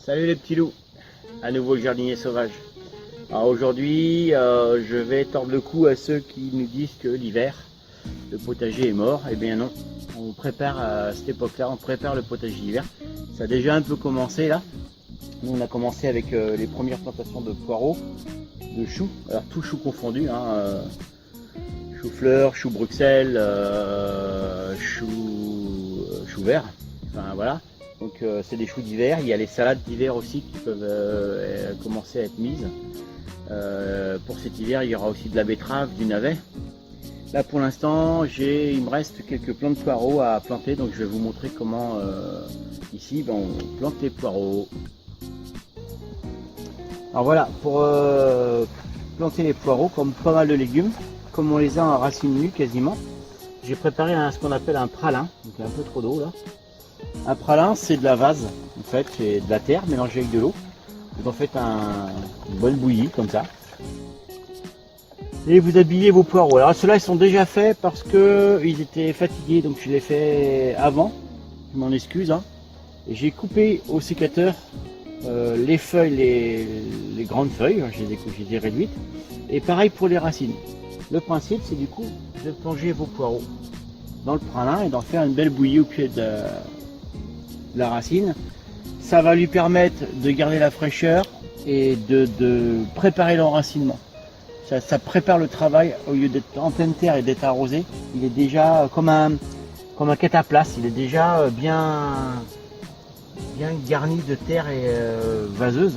Salut les petits loups, à nouveau le jardinier sauvage. Alors aujourd'hui, je vais tordre le cou à ceux qui nous disent que l'hiver, le potager est mort. Eh bien non, on prépare à cette époque-là, on prépare le potager d'hiver. Ça a déjà un peu commencé là. Nous on a commencé avec les premières plantations de poireaux, de choux, alors tout chou confondu, hein, chou-fleur, chou Bruxelles, chou vert, enfin voilà. Donc c'est des choux d'hiver, il y a les salades d'hiver aussi qui peuvent commencer à être mises. Pour cet hiver, il y aura aussi de la betterave, du navet. Là pour l'instant, il me reste quelques plants de poireaux à planter, donc je vais vous montrer comment ici on plante les poireaux. Alors voilà, pour planter les poireaux, comme pas mal de légumes, comme on les a en racines nues quasiment, j'ai préparé ce qu'on appelle un pralin, donc il y a un peu trop d'eau là. Un pralin, c'est de la vase, en fait, c'est de la terre mélangée avec de l'eau. Vous en faites une bonne bouillie comme ça. Et vous habillez vos poireaux. Alors ceux-là, ils sont déjà faits parce que ils étaient fatigués, donc je les ai fait avant. Je m'en excuse. Hein. Et j'ai coupé au sécateur les feuilles, les grandes feuilles, j'ai des réduites. Et pareil pour les racines. Le principe, c'est du coup de plonger vos poireaux dans le pralin et d'en faire une belle bouillie au pied de la racine. Ça va lui permettre de garder la fraîcheur et de préparer l'enracinement. Ça prépare le travail au lieu d'être en pleine terre et d'être arrosé. Il est déjà comme un cataplasme, il est déjà bien garni de terre et vaseuse.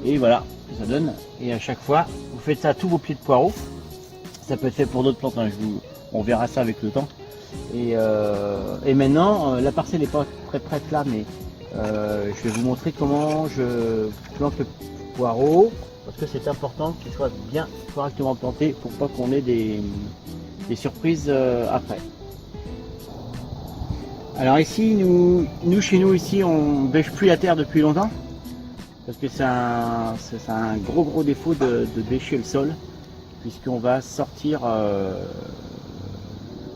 Et voilà ce que ça donne. Et à chaque fois, vous faites ça à tous vos pieds de poireaux. Ça peut être fait pour d'autres plantes, hein. On verra ça avec le temps. Et maintenant, la parcelle n'est pas très prête là, mais je vais vous montrer comment je plante le poireau, parce que c'est important qu'il soit bien correctement planté pour pas qu'on ait des surprises après. Alors ici, nous chez nous ici, on bêche plus la terre depuis longtemps, parce que c'est un gros défaut de bêcher le sol, puisqu'on va sortir,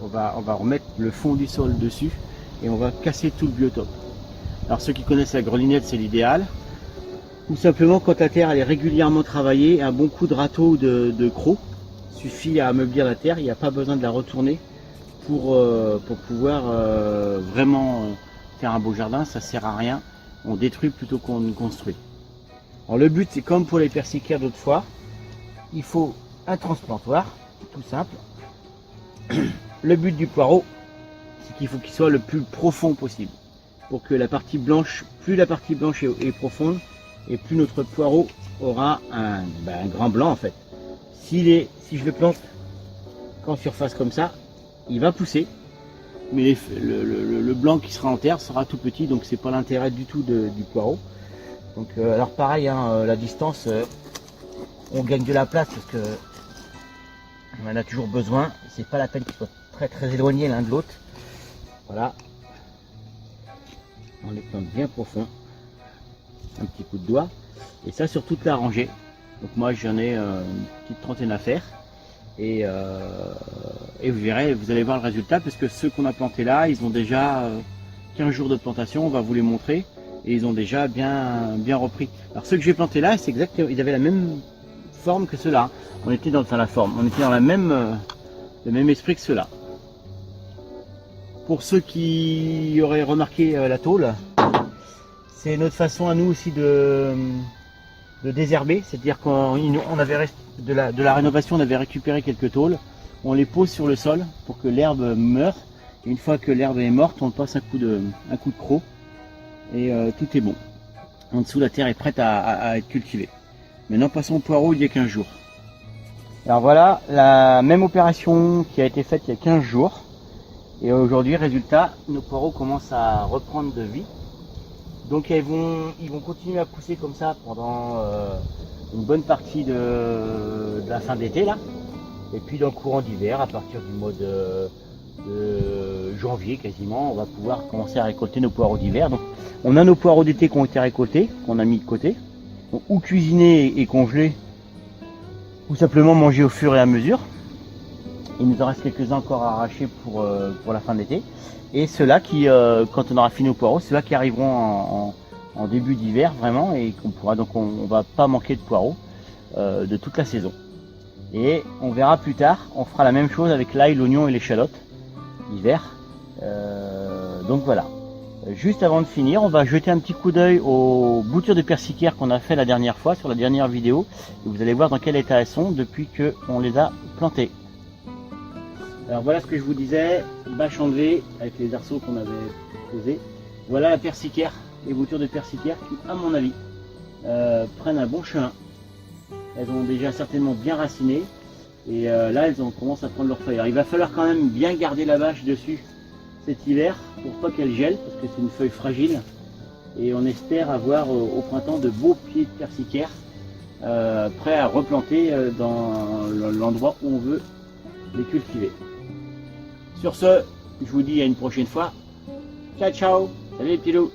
on va remettre le fond du sol dessus et on va casser tout le biotope. Alors ceux qui connaissent la grelinette, c'est l'idéal. Ou simplement quand la terre elle est régulièrement travaillée, un bon coup de râteau ou de croc suffit à ameublir la terre. Il n'y a pas besoin de la retourner pour pouvoir vraiment faire un beau jardin. Ça sert à rien. On détruit plutôt qu'on ne construit. Alors le but, c'est comme pour les persicaires d'autrefois. Il faut un transplantoir, tout simple. Le but du poireau, c'est qu'il faut qu'il soit le plus profond possible. Pour que la partie blanche, plus la partie blanche est profonde, et plus notre poireau aura un grand blanc en fait. Si je le plante en surface comme ça, il va pousser, mais le blanc qui sera en terre sera tout petit, donc c'est pas l'intérêt du tout du poireau. Donc alors pareil, hein, la distance, on gagne de la place parce que on en a toujours besoin. C'est pas la peine qu'ils soient très éloignés l'un de l'autre. Voilà. On les plante bien profond, un petit coup de doigt, et ça sur toute la rangée. Donc moi j'en ai une petite trentaine à faire, et vous verrez, vous allez voir le résultat, parce que ceux qu'on a plantés là, ils ont déjà 15 jours de plantation, on va vous les montrer, et ils ont déjà bien repris. Alors ceux que j'ai plantés là, c'est exactement, ils avaient la même forme que ceux-là. On était dans le même esprit que ceux-là. Pour ceux qui auraient remarqué la tôle, c'est notre façon à nous aussi de désherber, c'est-à-dire qu'on avait de la rénovation, on avait récupéré quelques tôles, on les pose sur le sol pour que l'herbe meure, et une fois que l'herbe est morte, on passe un coup de croc, et tout est bon. En dessous, la terre est prête à être cultivée. Maintenant, passons au poireau il y a 15 jours. Alors voilà, la même opération qui a été faite il y a 15 jours. Et aujourd'hui, résultat, nos poireaux commencent à reprendre de vie. Donc ils vont continuer à pousser comme ça pendant une bonne partie de la fin d'été là. Et puis dans le courant d'hiver, à partir du mois de janvier quasiment, on va pouvoir commencer à récolter nos poireaux d'hiver. Donc on a nos poireaux d'été qui ont été récoltés, qu'on a mis de côté. Donc, ou cuisinés et congelés, ou simplement manger au fur et à mesure. Il nous en reste quelques-uns encore à arracher pour la fin de l'été. Et ceux-là qui, quand on aura fini nos poireaux, ceux-là qui arriveront en début d'hiver vraiment, et qu'on pourra donc on va pas manquer de poireaux de toute la saison. Et on verra plus tard, on fera la même chose avec l'ail, l'oignon et l'échalote l'hiver. Donc voilà. Juste avant de finir, on va jeter un petit coup d'œil aux boutures de persicaire qu'on a fait la dernière fois sur la dernière vidéo. Et vous allez voir dans quel état elles sont depuis qu'on les a plantées. Alors voilà ce que je vous disais, bâche enlevée avec les arceaux qu'on avait posés. Voilà la persicaire, les boutures de persicaire qui, à mon avis, prennent un bon chemin. Elles ont déjà certainement bien raciné et là elles commencent à prendre leur feuille. Alors il va falloir quand même bien garder la bâche dessus cet hiver pour pas qu'elle gèle parce que c'est une feuille fragile, et on espère avoir au printemps de beaux pieds de persicaire prêts à replanter dans l'endroit où on veut les cultiver. Sur ce, je vous dis à une prochaine fois. Ciao ciao, salut les petits loups.